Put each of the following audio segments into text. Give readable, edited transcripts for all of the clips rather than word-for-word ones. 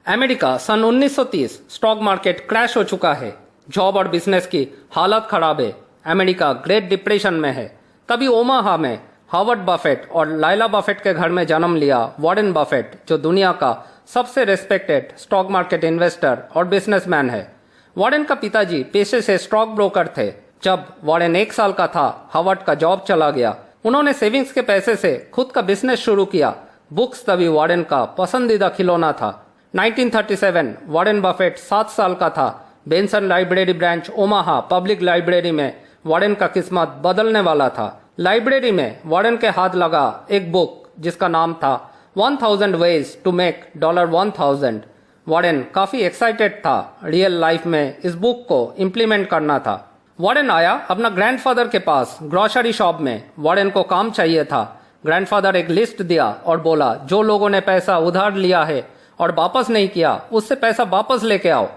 America सन 1930 stock market crash हो चुका है। जॉब और बिजनेस की हालत खराब है। अमेरिका ग्रेट डिप्रेशन में है। तभी ओमाहा में हार्वर्ड बफेट और लाइला बफेट के घर में जन्म लिया वॉरेन बफेट, जो दुनिया का सबसे रेस्पेक्टेड स्टॉक मार्केट इन्वेस्टर और बिजनेसमैन है। वॉरेन का पिताजी पेशे से स्टॉक ब्रोकर थे। जब वॉरेन 1 साल का था, हार्वर्ड का जॉब चला गया। उन्होंने सेविंग्स के पैसे से खुद का बिजनेस शुरू किया। बुक्स तभी वॉरेन का पसंदीदा खिलौना था। 1937 वॉरेन बफेट 7 साल का था। Benson library branch Omaha public library में वॉरेन का किस्मत बदलने वाला था। लाइब्रेरी में वॉरेन के हाथ लगा एक बुक जिसका नाम था 1000 वेज टू मेक $1000। वॉरेन काफी एक्साइटेड था। रियल लाइफ में इस बुक को इम्प्लीमेंट करना था। वॉरेन आया अपना ग्रैंडफादर के पास ग्रोसरी शॉप में। वॉरेन को काम चाहिए था। ग्रैंडफादर एक लिस्ट दिया और बोला, जो लोगों ने पैसा उधार लिया है और वापस नहीं किया, उससे पैसा वापस लेके आओ।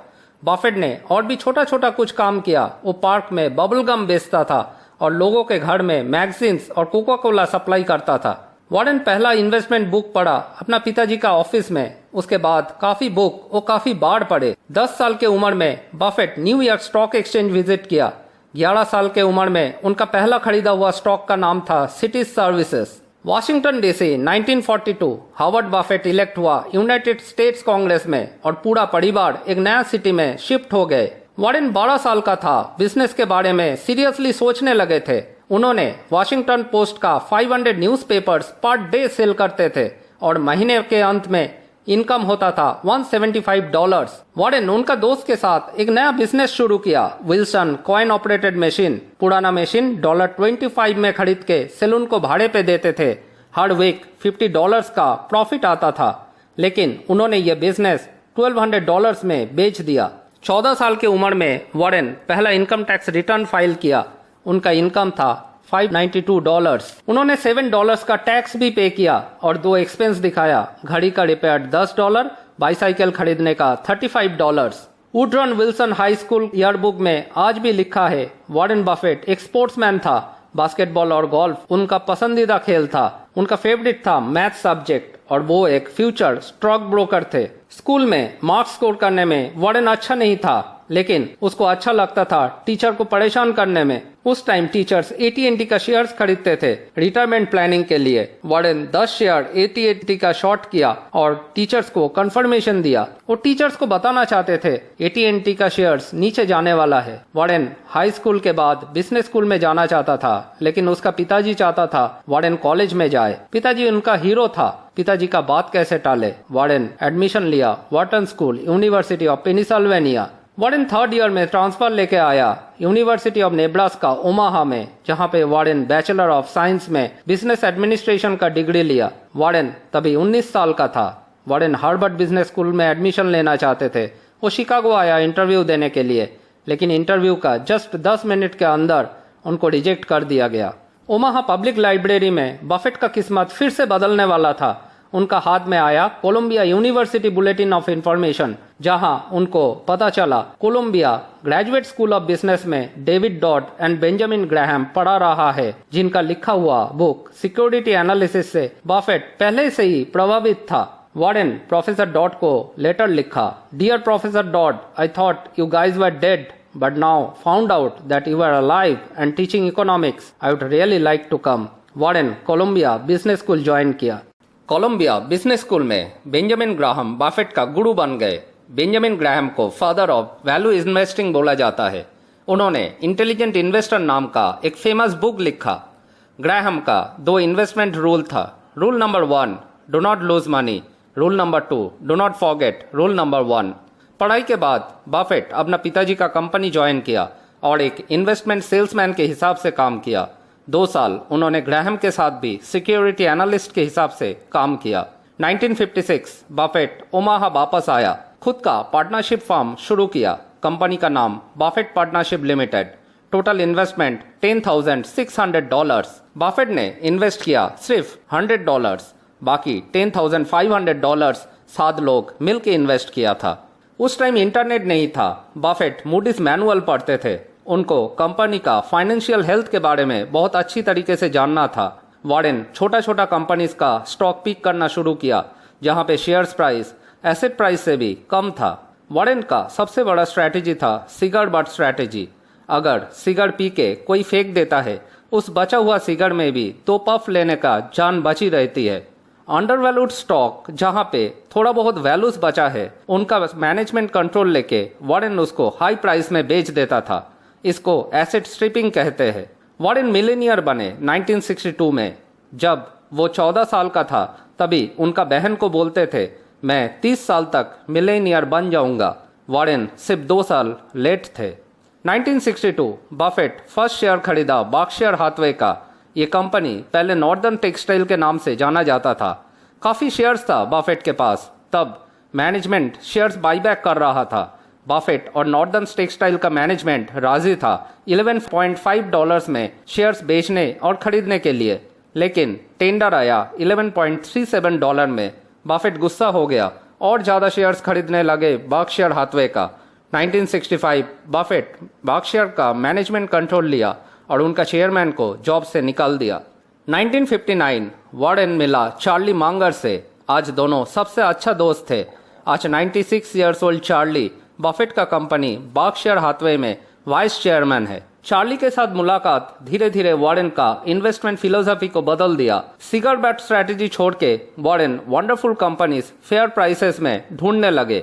बफेट ने और भी छोटा छोटा कुछ काम किया। वो पार्क में बबल गम बेचता था और लोगों के घर में मैगजीन्स और कोका कोला सप्लाई करता था। वॉरेन पहला इन्वेस्टमेंट बुक पढ़ा अपना पिताजी का ऑफिस में। उसके बाद काफी बुक वो काफी बार पढ़े। 10 साल के उम्र में Buffett New York stock exchange visit किया। 11 साल के उम्र में उनका पहला खरीदा हुआ स्टॉक का नाम था cities services. Washington DC 1942 Harvard Buffett elect हुआ यूनाइटेड स्टेट्स कांग्रेस में और पूरा परिवार एक नया सिटी में शिफ्ट हो गए। वॉरेन 12 साल का था। बिजनेस के बारे में सीरियसली सोचने लगे थे। उन्होंने वॉशिंगटन पोस्ट का 500 न्यूज़पेपर्स पर डे सेल करते थे और महीने के अंत में इनकम होता था $175। वॉरेन उनका दोस्त के साथ एक नया बिजनेस शुरू किया, विल्सन कॉइन ऑपरेटेड मशीन। पुराना मशीन $25 में खरीद के सैलून को भाड़े पे देते थे। हर वीक $50 का प्रॉफिट आता था, लेकिन उन्होंने ये बिजनेस $1200 में बेच दिया। 14 साल की उम्र में वॉरेन पहला इनकम टैक्स रिटर्न फाइल किया। उनका इनकम था $592। उन्होंने $7 का टैक्स भी पे किया और 2 एक्सपेंस दिखाया। घड़ी का रिपेयर $10, बाईसाइकिल खरीदने का $35। वुडरन विल्सन हाई स्कूल ईयरबुक में आज भी लिखा है, वॉरेन बफेट एक स्पोर्ट्समैन था। बास्केटबॉल और गोल्फ उनका पसंदीदा खेल था। उनका फेवरेट था मैथ सब्जेक्ट और वो एक फ्यूचर स्टॉक ब्रोकर थे। स्कूल में मार्क्स स्कोर करने में वॉरेन अच्छा नहीं था, लेकिन उसको अच्छा लगता था टीचर को परेशान करने में। उस टाइम टीचर्स AT&T का शेयर्स खरीदते थे रिटायरमेंट प्लानिंग के लिए। वॉरेन 10 शेयर AT&T का शॉर्ट किया और टीचर्स को कंफर्मेशन दिया। वो टीचर्स को बताना चाहते थे AT&T का शेयर्स नीचे जाने वाला है। वॉरेन हाई स्कूल के बाद बिजनेस स्कूल में जाना चाहता था, लेकिन उसका पिताजी चाहता था वॉरेन कॉलेज में जाए। पिताजी उनका हीरो था। पिताजी का बात कैसे टाले। वॉरेन एडमिशन लिया Wharton school, university of Pennsylvania. Warren 3rd year में ट्रांसफर लेके आया यूनिवर्सिटी ऑफ नेब्रास्का ओमाहा में, जहां पे वॉरेन बैचलर ऑफ साइंस में बिजनेस एडमिनिस्ट्रेशन का डिग्री लिया। वॉरेन तभी 19 साल का था। वॉरेन हार्वर्ड बिजनेस स्कूल में एडमिशन लेना चाहते थे। वो शिकागो आया इंटरव्यू देने के लिए, लेकिन इंटरव्यू का जस्ट 10 मिनट के अंदर उनको रिजेक्ट कर दिया गया। ओमाहा पब्लिक लाइब्रेरी में बफेट का किस्मत फिर से बदलने वाला था। उनका हाथ में आया Columbia university bulletin of information, जहां उनको पता चला Columbia graduate school of business में David Dodd and Benjamin Graham पढ़ा रहा है, जिनका लिखा हुआ बुक सिक्योरिटी एनालिसिस से बफेट पहले से ही प्रभावित था। वॉरेन प्रोफेसर डॉड को लेटर लिखा, dear professor Dodd, I thought you guys were dead, but now found out that you are alive and teaching economics. I would really like to come. Warren Columbia business school join किया। Columbia business school में Benjamin Graham Buffett का गुरु बन गए। Benjamin Graham को father of value investing बोला जाता है। उन्होंने इंटेलिजेंट इन्वेस्टर नाम का एक फेमस बुक लिखा। ग्राहम का 2 इन्वेस्टमेंट रूल था। Rule number 1, do not lose money. Rule number 2, do not forget rule number 1। पढ़ाई के बाद बफेट अपना पिताजी का कंपनी ज्वाइन किया और एक इन्वेस्टमेंट सेल्समैन के हिसाब से काम किया। 2 साल उन्होंने ग्राहम के साथ भी सिक्योरिटी एनालिस्ट के हिसाब से काम किया। 1956 बफेट ओमाहा वापस आया। खुद का पार्टनरशिप फर्म शुरू किया। कंपनी का नाम Buffett partnership limited. Total investment $10,600। Buffett ने इन्वेस्ट किया सिर्फ $100, बाकी $10,500 7 लोग मिलकर इन्वेस्ट किया था। उस टाइम इंटरनेट नहीं था। बफेट मूडीज मैनुअल पढ़ते थे। उनको कंपनी का फाइनेंशियल हेल्थ के बारे में बहुत अच्छी तरीके से जानना था। वॉरेन छोटा छोटा कंपनीज का स्टॉक पिक करना शुरू किया, जहां पे शेयर्स प्राइस एसेट प्राइस से भी कम था। वॉरेन का सबसे बड़ा स्ट्रैटेजी था सिगार बट स्ट्रैटेजी। अगर सिगार पी के कोई फेंक देता है, उस बचा हुआ सिगार में भी 2 पफ लेने का जान बची रहती है। अंडर वैल्यूड स्टॉक जहां पे थोड़ा बहुत वैल्यूज बचा है, उनका मैनेजमेंट कंट्रोल लेके वॉरेन उसको हाई प्राइस में बेच देता था। इसको एसेट स्ट्रिपिंग कहते हैं। वॉरेन मिलेनियर बने 1962 में। जब वो 14 साल का था, तभी उनका बहन को बोलते थे, मैं 30 साल तक मिलेनियर बन जाऊंगा। वॉरेन सिर्फ 2 साल लेट थे। 1962 बफेट फर्स्ट शेयर खरीदा बर्कशायर हाथवे का। ये कंपनी पहले नॉर्दर्न टेक्सटाइल के नाम से जाना जाता था। काफी शेयर्स था बफेट के पास। तब मैनेजमेंट शेयर्स बाईबैक कर रहा था। बफेट और नॉर्दर्न टेक्सटाइल का मैनेजमेंट राजी था $11.5 में शेयर्स बेचने और खरीदने के लिए, लेकिन टेंडर आया $11.37 में। बफेट गुस्सा हो गया और ज्यादा शेयर्स खरीदने लगे बर्कशायर हाथवे का। 1965 बफेट बर्कशायर का मैनेजमेंट कंट्रोल लिया और उनका चेयरमैन को जॉब से निकाल दिया। 1959 वॉरेन मिला चार्ली मांगर से। आज दोनों सबसे अच्छा दोस्त थे। आज 96 ईयर्स ओल्ड चार्ली बफेट का कंपनी बर्कशायर हाथवे में वाइस चेयरमैन है। चार्ली के साथ मुलाकात धीरे धीरे वॉरेन का इन्वेस्टमेंट फिलोसफी को बदल दिया। सिगार बैट स्ट्रैटेजी छोड़ के Warren wonderful companies fair prices में ढूंढने लगे।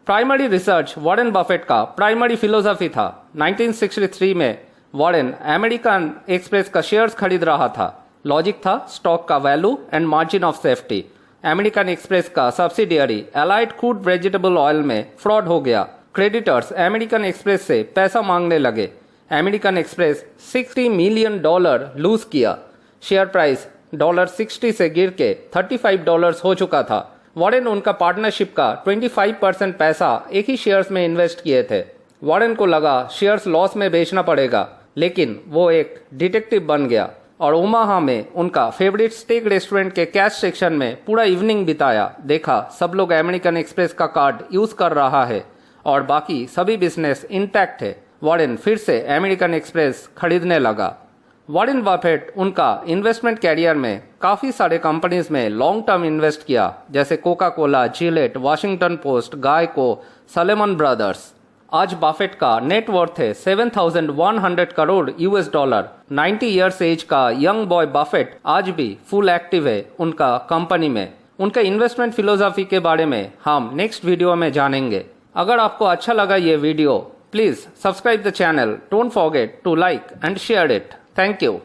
प्राइमरी रिसर्च वॉरेन बफेट का प्राइमरी फिलोसफी था। 1963 में वॉरेन अमेरिकन एक्सप्रेस का शेयर्स खरीद रहा था। लॉजिक था स्टॉक का value and margin of safety. American Express का subsidiary allied crude vegetable oil में फ्रॉड हो गया। क्रेडिटर्स अमेरिकन एक्सप्रेस से पैसा मांगने लगे। अमेरिकन एक्सप्रेस $60 मिलियन लूज किया। शेयर प्राइस $60 से गिर के $35 हो चुका था। वॉरेन उनका पार्टनरशिप का 25% पैसा एक ही शेयर्स में इन्वेस्ट किए थे। वॉरेन को लगा शेयर्स लॉस में बेचना पड़ेगा, लेकिन वो एक डिटेक्टिव बन गया और ओमाहा में उनका फेवरेट स्टेक रेस्टोरेंट के कैश सेक्शन में पूरा इवनिंग बिताया। देखा सब लोग अमेरिकन एक्सप्रेस का कार्ड यूज कर रहा है और बाकी सभी बिजनेस इंटैक्ट है। वॉरेन फिर से अमेरिकन एक्सप्रेस खरीदने लगा। वॉरेन बफेट उनका इन्वेस्टमेंट कैरियर में काफी सारे कंपनीज में लॉन्ग टर्म इन्वेस्ट किया, जैसे Coca Cola, Gillette, Washington Post, Geico, Salomon Brothers. आज बफेट का नेट वर्थ है 7,100 करोड़ $। 90 ईयर्स एज का यंग बॉय बफेट आज भी फुल एक्टिव है उनका कंपनी में। उनका इन्वेस्टमेंट फिलोसफी के बारे में हम नेक्स्ट वीडियो में जानेंगे। अगर आपको अच्छा लगा ये video, please subscribe the channel. Don't forget to like and share it. Thank you.